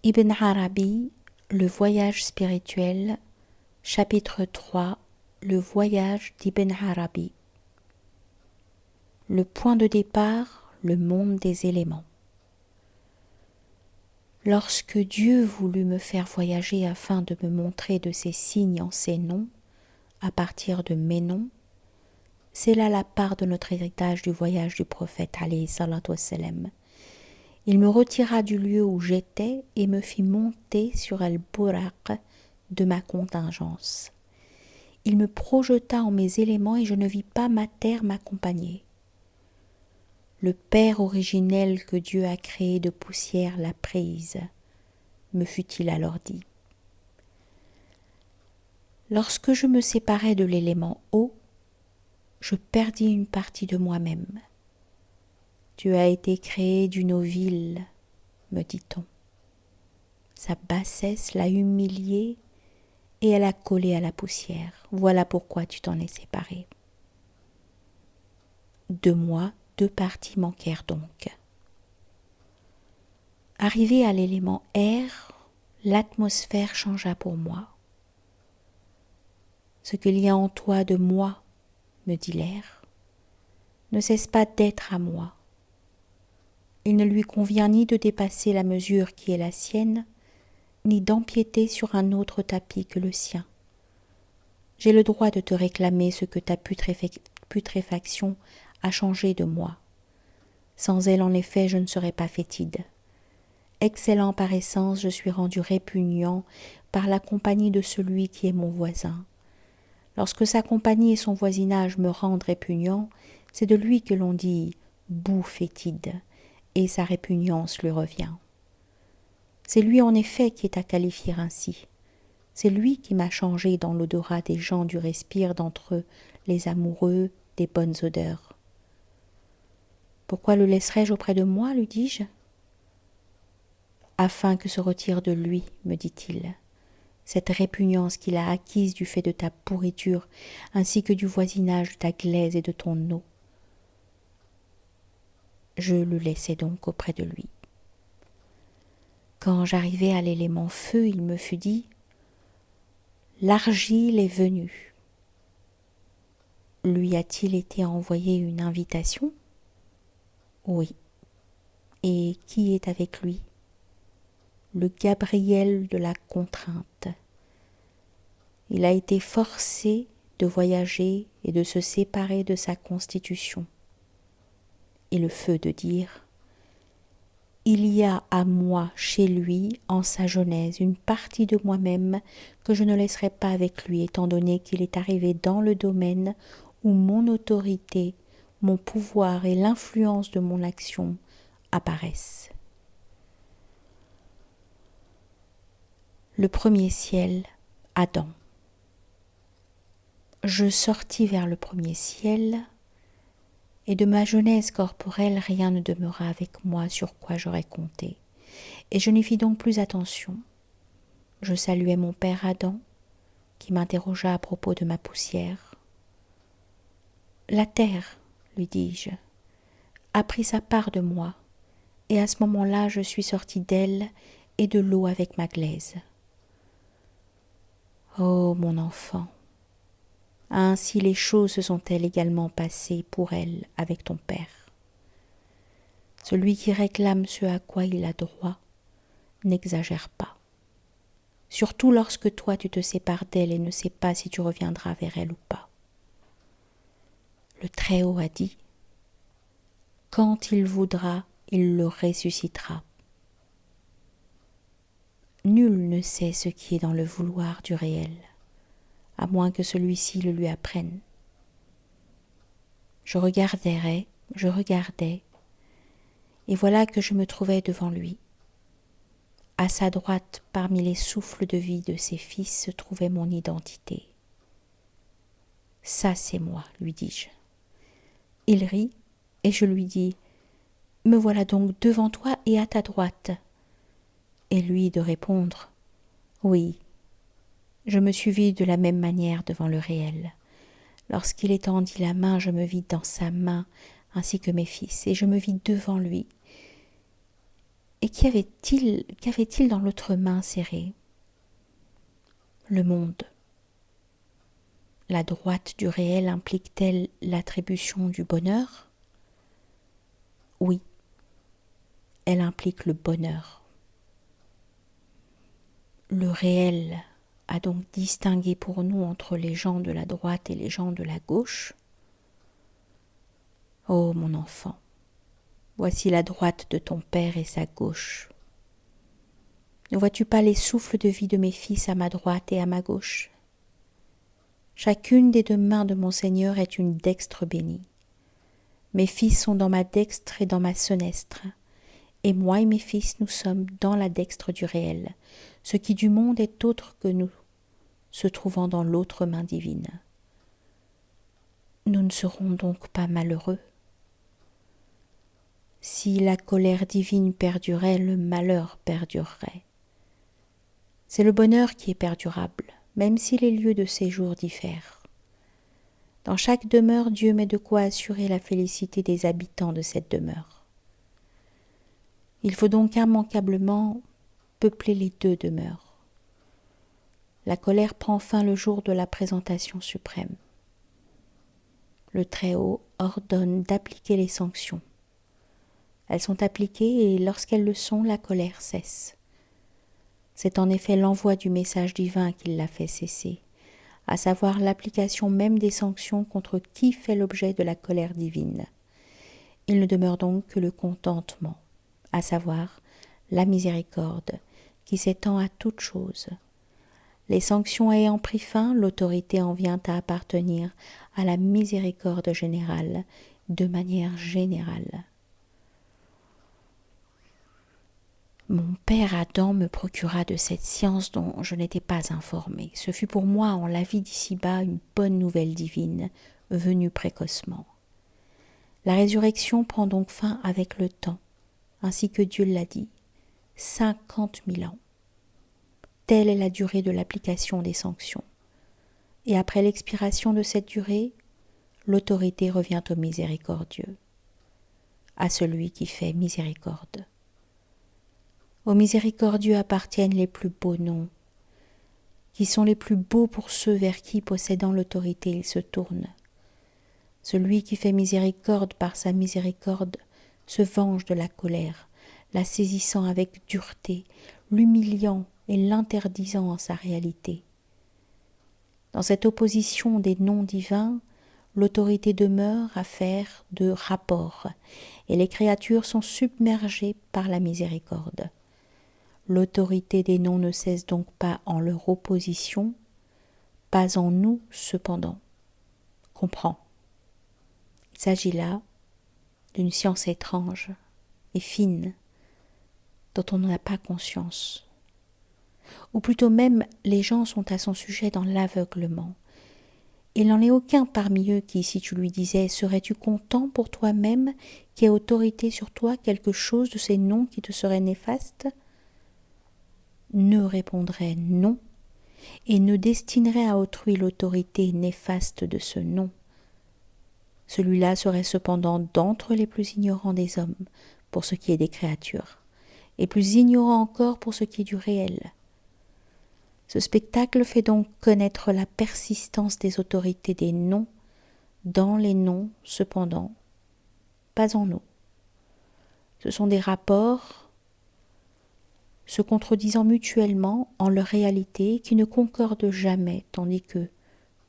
Ibn Arabi, le voyage spirituel, chapitre 3, le voyage d'Ibn Arabi. Le point de départ, le monde des éléments. Lorsque Dieu voulut me faire voyager afin de me montrer de ses signes en ses noms, à partir de mes noms, c'est là la part de notre héritage du voyage du prophète alayhi salatu wassalam. Il me retira du lieu où j'étais et me fit monter sur al-Buraq de ma contingence. Il me projeta en mes éléments et je ne vis pas ma terre m'accompagner. Le Père originel que Dieu a créé de poussière l'a prise, me fut-il alors dit. Lorsque je me séparai de l'élément eau, je perdis une partie de moi-même. Dieu a été créé d'une eau vile, me dit-on. Sa bassesse l'a humiliée et elle a collé à la poussière. Voilà pourquoi tu t'en es séparé. De moi, 2 parties manquèrent donc. Arrivé à l'élément air, l'atmosphère changea pour moi. Ce qu'il y a en toi de moi, me dit l'air, ne cesse pas d'être à moi. Il ne lui convient ni de dépasser la mesure qui est la sienne, ni d'empiéter sur un autre tapis que le sien. J'ai le droit de te réclamer ce que ta putréfaction a changé de moi. Sans elle, en effet, je ne serais pas fétide. Excellent par essence, je suis rendu répugnant par la compagnie de celui qui est mon voisin. Lorsque sa compagnie et son voisinage me rendent répugnant, c'est de lui que l'on dit « boue fétide », et sa répugnance lui revient. C'est lui en effet qui est à qualifier ainsi. C'est lui qui m'a changé dans l'odorat des gens du respire d'entre eux, les amoureux des bonnes odeurs. Pourquoi le laisserais-je auprès de moi, lui dis-je ? Afin que se retire de lui, me dit-il, cette répugnance qu'il a acquise du fait de ta pourriture, ainsi que du voisinage de ta glaise et de ton eau. Je le laissai donc auprès de lui. Quand j'arrivai à l'élément feu, il me fut dit « L'argile est venue. » Lui a-t-il été envoyé une invitation ? Oui. Et qui est avec lui ? Le Gabriel de la contrainte. Il a été forcé de voyager et de se séparer de sa constitution. Et le feu de dire « Il y a à moi, chez lui, en sa genèse, une partie de moi-même que je ne laisserai pas avec lui, étant donné qu'il est arrivé dans le domaine où mon autorité, mon pouvoir et l'influence de mon action apparaissent. » Le premier ciel, Adam. Je sortis vers le premier ciel, et de ma genèse corporelle rien ne demeura avec moi sur quoi j'aurais compté, et je n'y fis donc plus attention. Je saluai mon père Adam, qui m'interrogea à propos de ma poussière. La terre, lui dis-je, a pris sa part de moi, et à ce moment-là je suis sorti d'elle et de l'eau avec ma glaise. Oh mon enfant, ainsi les choses se sont-elles également passées pour elle avec ton père. Celui qui réclame ce à quoi il a droit n'exagère pas. Surtout lorsque toi tu te sépares d'elle et ne sais pas si tu reviendras vers elle ou pas. Le Très-Haut a dit, quand il voudra, il le ressuscitera. Nul ne sait ce qui est dans le vouloir du réel, à moins que celui-ci le lui apprenne. Je regardais, et voilà que je me trouvais devant lui. À sa droite, parmi les souffles de vie de ses fils, se trouvait mon identité. « Ça, c'est moi, lui dis-je. » Il rit, et je lui dis « Me voilà donc devant toi et à ta droite. » Et lui de répondre « Oui, je me suis vu de la même manière devant le réel. Lorsqu'il étendit la main, je me vis dans sa main, ainsi que mes fils, et je me vis devant lui. Et qu'avait-il dans l'autre main serrée? Le monde. La droite du réel implique-t-elle l'attribution du bonheur? Oui, elle implique le bonheur. Le réel a donc distingué pour nous entre les gens de la droite et les gens de la gauche. Ô mon enfant, voici la droite de ton père et sa gauche. Ne vois-tu pas les souffles de vie de mes fils à ma droite et à ma gauche? Chacune des deux mains de mon Seigneur est une dextre bénie. Mes fils sont dans ma dextre et dans ma senestre, et moi et mes fils nous sommes dans la dextre du réel, ce qui du monde est autre que nous, se trouvant dans l'autre main divine. Nous ne serons donc pas malheureux. Si la colère divine perdurait, le malheur perdurerait. C'est le bonheur qui est perdurable, même si les lieux de séjour diffèrent. Dans chaque demeure, Dieu met de quoi assurer la félicité des habitants de cette demeure. Il faut donc immanquablement peupler les deux demeures. La colère prend fin le jour de la présentation suprême. Le Très-Haut ordonne d'appliquer les sanctions. Elles sont appliquées et lorsqu'elles le sont, la colère cesse. C'est en effet l'envoi du message divin qui l'a fait cesser, à savoir l'application même des sanctions contre qui fait l'objet de la colère divine. Il ne demeure donc que le contentement, à savoir la miséricorde, qui s'étend à toute chose. Les sanctions ayant pris fin, l'autorité en vient à appartenir à la miséricorde générale, de manière générale. Mon père Adam me procura de cette science dont je n'étais pas informée. Ce fut pour moi, en la vie d'ici-bas, une bonne nouvelle divine, venue précocement. La résurrection prend donc fin avec le temps, ainsi que Dieu l'a dit, 50 000 ans. Telle est la durée de l'application des sanctions. Et après l'expiration de cette durée, l'autorité revient au miséricordieux, à celui qui fait miséricorde. Aux miséricordieux appartiennent les plus beaux noms, qui sont les plus beaux pour ceux vers qui, possédant l'autorité, ils se tournent. Celui qui fait miséricorde par sa miséricorde se venge de la colère, la saisissant avec dureté, l'humiliant et l'interdisant en sa réalité. Dans cette opposition des noms divins, l'autorité demeure à faire de rapport, et les créatures sont submergées par la miséricorde. L'autorité des noms ne cesse donc pas en leur opposition, pas en nous cependant. Comprends. Il s'agit là d'une science étrange et fine, dont on n'a pas conscience. Ou plutôt même, les gens sont à son sujet dans l'aveuglement. Il n'en est aucun parmi eux qui, si tu lui disais « Serais-tu content pour toi-même qu'ait autorité sur toi quelque chose de ces noms qui te seraient néfastes ?» ne répondrait non et ne destinerait à autrui l'autorité néfaste de ce nom. Celui-là serait cependant d'entre les plus ignorants des hommes pour ce qui est des créatures, et plus ignorant encore pour ce qui est du réel. Ce spectacle fait donc connaître la persistance des autorités des noms dans les noms, cependant, pas en nous. Ce sont des rapports se contredisant mutuellement en leur réalité qui ne concordent jamais, tandis que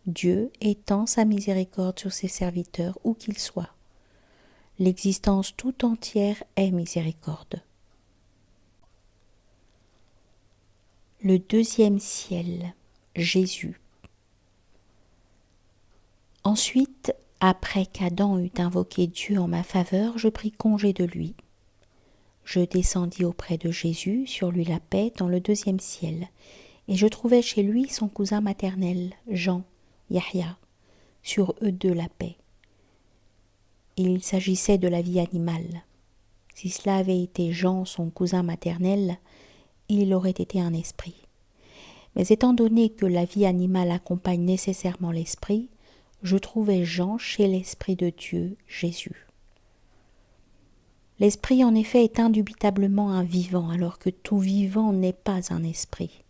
Dieu étend sa miséricorde sur ses serviteurs où qu'ils soient. L'existence tout entière est miséricorde. Le deuxième ciel, Jésus. Ensuite, après qu'Adam eut invoqué Dieu en ma faveur, je pris congé de lui. Je descendis auprès de Jésus, sur lui la paix, dans le deuxième ciel, et je trouvai chez lui son cousin maternel, Jean, Yahya, sur eux deux la paix. Il s'agissait de la vie animale. Si cela avait été Jean, son cousin maternel, il aurait été un esprit. Mais étant donné que la vie animale accompagne nécessairement l'esprit, je trouvai Jean chez l'Esprit de Dieu, Jésus. L'esprit en effet est indubitablement un vivant, alors que tout vivant n'est pas un esprit.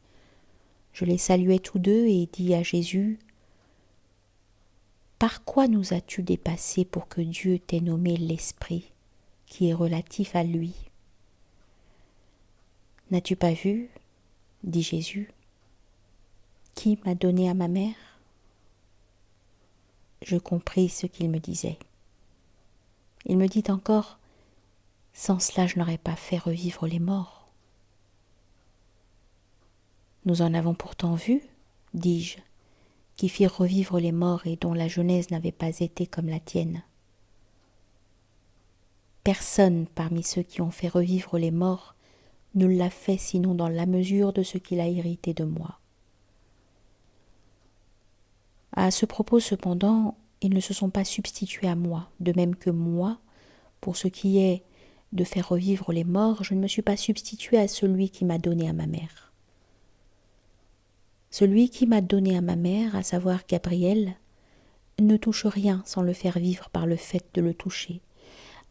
Je les saluai tous deux et dis à Jésus, « Par quoi nous as-tu dépassés pour que Dieu t'ait nommé l'esprit, qui est relatif à lui ?» « N'as-tu pas vu, dit Jésus, qui m'a donné à ma mère ?» Je compris ce qu'il me disait. Il me dit encore, « Sans cela je n'aurais pas fait revivre les morts. » « Nous en avons pourtant vu, dis-je, qui firent revivre les morts et dont la genèse n'avait pas été comme la tienne. Personne parmi ceux qui ont fait revivre les morts ne l'a fait sinon dans la mesure de ce qu'il a hérité de moi. À ce propos, cependant, ils ne se sont pas substitués à moi, de même que moi, pour ce qui est de faire revivre les morts, je ne me suis pas substitué à celui qui m'a donné à ma mère. Celui qui m'a donné à ma mère, à savoir Gabriel, ne touche rien sans le faire vivre par le fait de le toucher,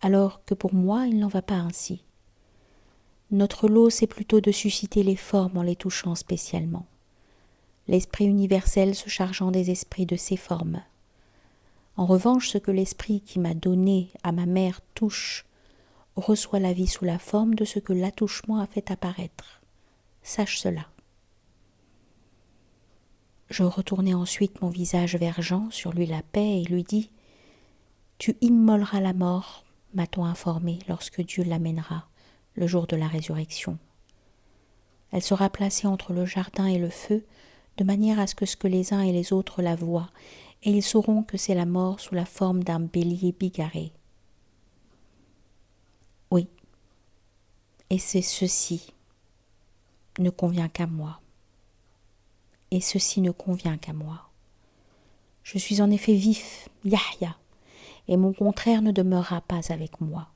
alors que pour moi il n'en va pas ainsi. Notre lot, c'est plutôt de susciter les formes en les touchant spécialement, l'esprit universel se chargeant des esprits de ces formes. En revanche, ce que l'esprit qui m'a donné à ma mère touche reçoit la vie sous la forme de ce que l'attouchement a fait apparaître. Sache cela. Je retournai ensuite mon visage vers Jean, sur lui la paix, et lui dis « Tu immoleras la mort, m'a-t-on informé, lorsque Dieu l'amènera, le jour de la résurrection. Elle sera placée entre le jardin et le feu, de manière à ce que les uns et les autres la voient, et ils sauront que c'est la mort sous la forme d'un bélier bigarré. Oui, et c'est ceci ne convient qu'à moi. Et ceci ne convient qu'à moi. Je suis en effet vif, Yahya, et mon contraire ne demeurera pas avec moi.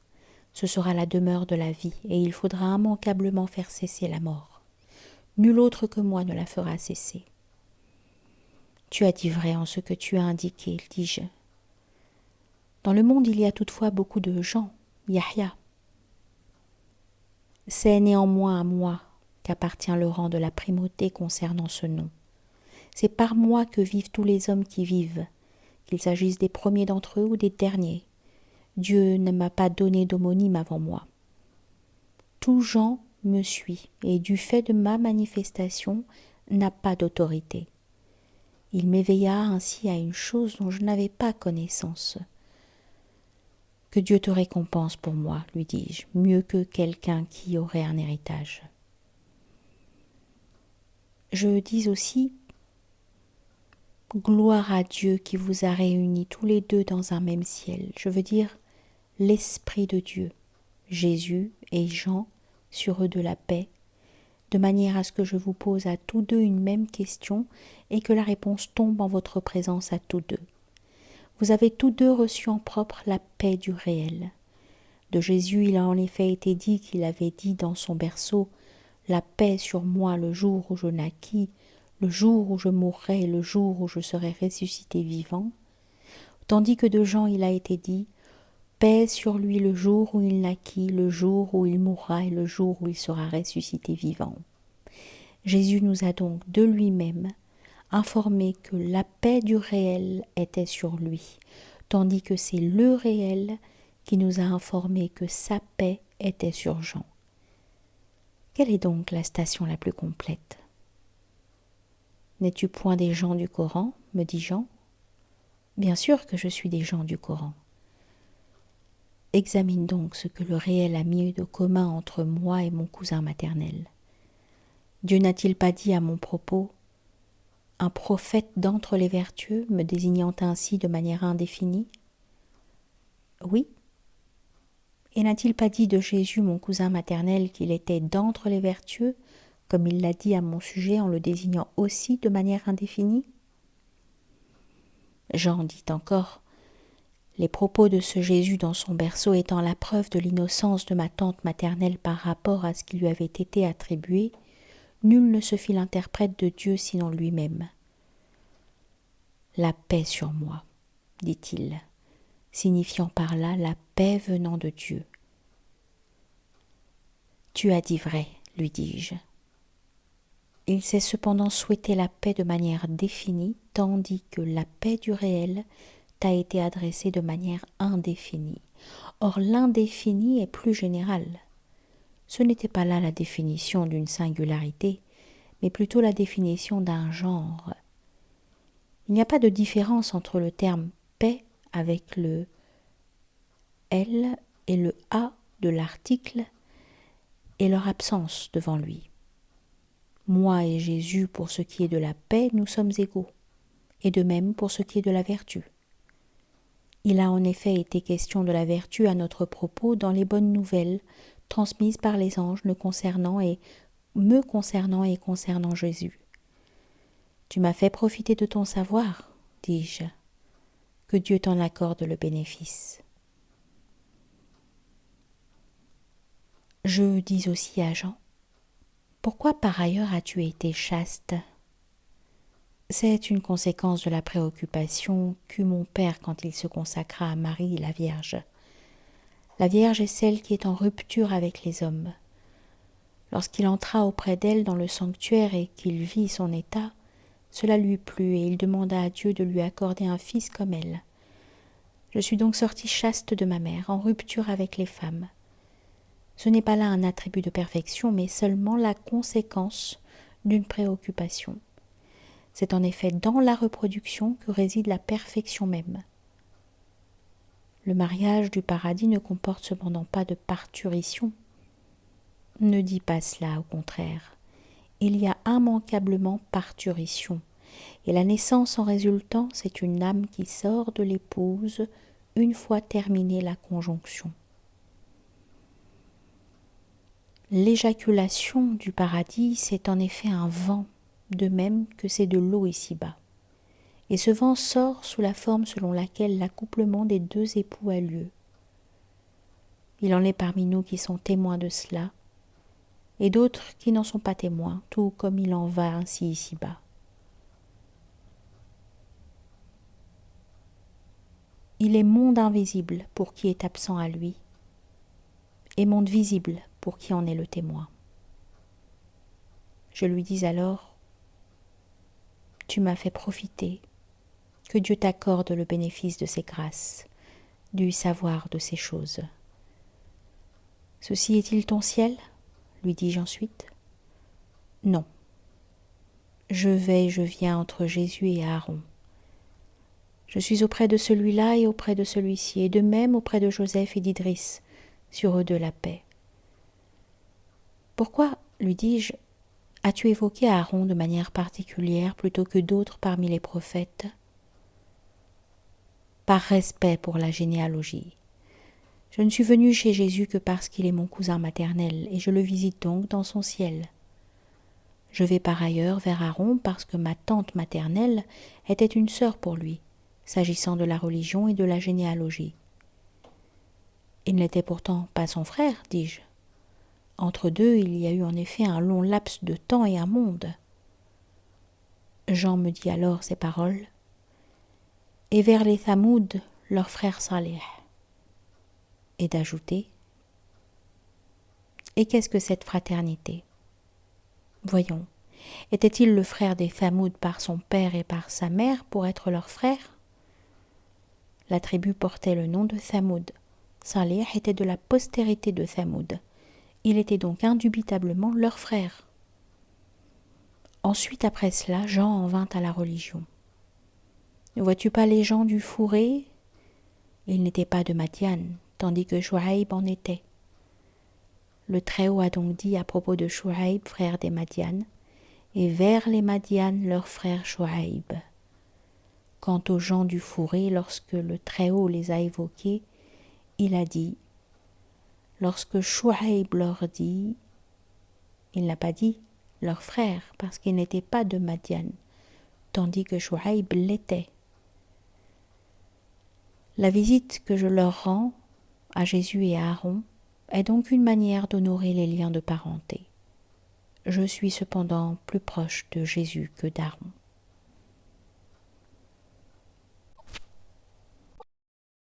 Ce sera la demeure de la vie, et il faudra immanquablement faire cesser la mort. Nul autre que moi ne la fera cesser. Tu as dit vrai en ce que tu as indiqué, dis-je. Dans le monde, il y a toutefois beaucoup de gens, Yahya. C'est néanmoins à moi qu'appartient le rang de la primauté concernant ce nom. C'est par moi que vivent tous les hommes qui vivent, qu'il s'agisse des premiers d'entre eux ou des derniers. Dieu ne m'a pas donné d'homonyme avant moi. Tout Jean me suit, et du fait de ma manifestation, n'a pas d'autorité. Il m'éveilla ainsi à une chose dont je n'avais pas connaissance. Que Dieu te récompense pour moi, lui dis-je, mieux que quelqu'un qui aurait un héritage. Je dis aussi, gloire à Dieu qui vous a réunis tous les deux dans un même ciel, je veux dire l'Esprit de Dieu, Jésus et Jean, sur eux de la paix, de manière à ce que je vous pose à tous deux une même question et que la réponse tombe en votre présence à tous deux. Vous avez tous deux reçu en propre la paix du réel. De Jésus, il a en effet été dit qu'il avait dit dans son berceau « La paix sur moi le jour où je naquis, le jour où je mourrai et le jour où je serai ressuscité vivant. » Tandis que de Jean, il a été dit « Paix sur lui le jour où il naquit, le jour où il mourra et le jour où il sera ressuscité vivant. » Jésus nous a donc de lui-même informé que la paix du réel était sur lui, tandis que c'est le réel qui nous a informé que sa paix était sur Jean. Quelle est donc la station la plus complète ? N'es-tu point des gens du Coran, me dit Jean ? Bien sûr que je suis des gens du Coran. Examine donc ce que le réel a mis de commun entre moi et mon cousin maternel. Dieu n'a-t-il pas dit à mon propos « Un prophète d'entre les vertueux » me désignant ainsi de manière indéfinie ? Oui. Et n'a-t-il pas dit de Jésus, mon cousin maternel, qu'il était d'entre les vertueux, comme il l'a dit à mon sujet en le désignant aussi de manière indéfinie ? Jean dit encore « Les propos de ce Jésus dans son berceau étant la preuve de l'innocence de ma tante maternelle par rapport à ce qui lui avait été attribué, nul ne se fit l'interprète de Dieu sinon lui-même. La paix sur moi, dit-il, signifiant par là la paix venant de Dieu. Tu as dit vrai, lui dis-je. Il s'est cependant souhaité la paix de manière définie, tandis que la paix du réel t'a été adressée de manière indéfinie. Or, l'indéfini est plus général. Ce n'était pas là la définition d'une singularité, mais plutôt la définition d'un genre. Il n'y a pas de différence entre le terme paix avec le L et le A de l'article et leur absence devant lui. Moi et Jésus, pour ce qui est de la paix, nous sommes égaux, et de même pour ce qui est de la vertu. Il a en effet été question de la vertu à notre propos dans les bonnes nouvelles transmises par les anges me concernant et concernant Jésus. Tu m'as fait profiter de ton savoir, dis-je. Que Dieu t'en accorde le bénéfice. Je dis aussi à Jean, pourquoi par ailleurs as-tu été chaste ? C'est une conséquence de la préoccupation qu'eut mon père quand il se consacra à Marie, la Vierge. La Vierge est celle qui est en rupture avec les hommes. Lorsqu'il entra auprès d'elle dans le sanctuaire et qu'il vit son état, cela lui plut et il demanda à Dieu de lui accorder un fils comme elle. Je suis donc sortie chaste de ma mère, en rupture avec les femmes. Ce n'est pas là un attribut de perfection, mais seulement la conséquence d'une préoccupation. C'est en effet dans la reproduction que réside la perfection même. Le mariage du paradis ne comporte cependant pas de parturition. Ne dis pas cela, au contraire. Il y a immanquablement parturition, et la naissance en résultant, c'est une âme qui sort de l'épouse une fois terminée la conjonction. L'éjaculation du paradis, c'est en effet un vent, de même que c'est de l'eau ici-bas. Et ce vent sort sous la forme selon laquelle l'accouplement des deux époux a lieu. Il en est parmi nous qui sont témoins de cela, et d'autres qui n'en sont pas témoins, tout comme il en va ainsi ici-bas. Il est monde invisible pour qui est absent à lui, et monde visible pour qui en est le témoin. Je lui dis alors, tu m'as fait profiter, que Dieu t'accorde le bénéfice de ses grâces, du savoir de ces choses. Ceci est-il ton ciel ? Lui dis-je ensuite. Non. Je viens entre Jésus et Aaron. Je suis auprès de celui-là et auprès de celui-ci, et de même auprès de Joseph et d'Idriss, sur eux de la paix. Pourquoi, lui dis-je, as-tu évoqué Aaron de manière particulière plutôt que d'autres parmi les prophètes ? Par respect pour la généalogie. Je ne suis venu chez Jésus que parce qu'il est mon cousin maternel, et je le visite donc dans son ciel. Je vais par ailleurs vers Aaron parce que ma tante maternelle était une sœur pour lui, s'agissant de la religion et de la généalogie. Il n'était pourtant pas son frère, dis-je. Entre deux, il y a eu en effet un long laps de temps et un monde. Jean me dit alors ces paroles, et vers les Thamoud, leur frère Salih, et d'ajouter, et qu'est-ce que cette fraternité ? Voyons, était-il le frère des Thamoud par son père et par sa mère pour être leur frère ? La tribu portait le nom de Thamoud. Salih était de la postérité de Thamoud. Il était donc indubitablement leur frère. Ensuite, après cela, Jean en vint à la religion. Ne vois-tu pas les gens du fourré ? Ils n'étaient pas de Madian, tandis que Chouaïb en était. Le Très-Haut a donc dit à propos de Chouaïb, frère des Madian, et vers les Madian, leur frère Chouaïb. Quant aux gens du fourré, lorsque le Très-Haut les a évoqués, il a dit, lorsque Chouaïb leur dit, il n'a pas dit leur frère, parce qu'ils n'étaient pas de Madian, tandis que Chouaïb l'était. La visite que je leur rends, à Jésus et à Aaron, est donc une manière d'honorer les liens de parenté. Je suis cependant plus proche de Jésus que d'Aaron.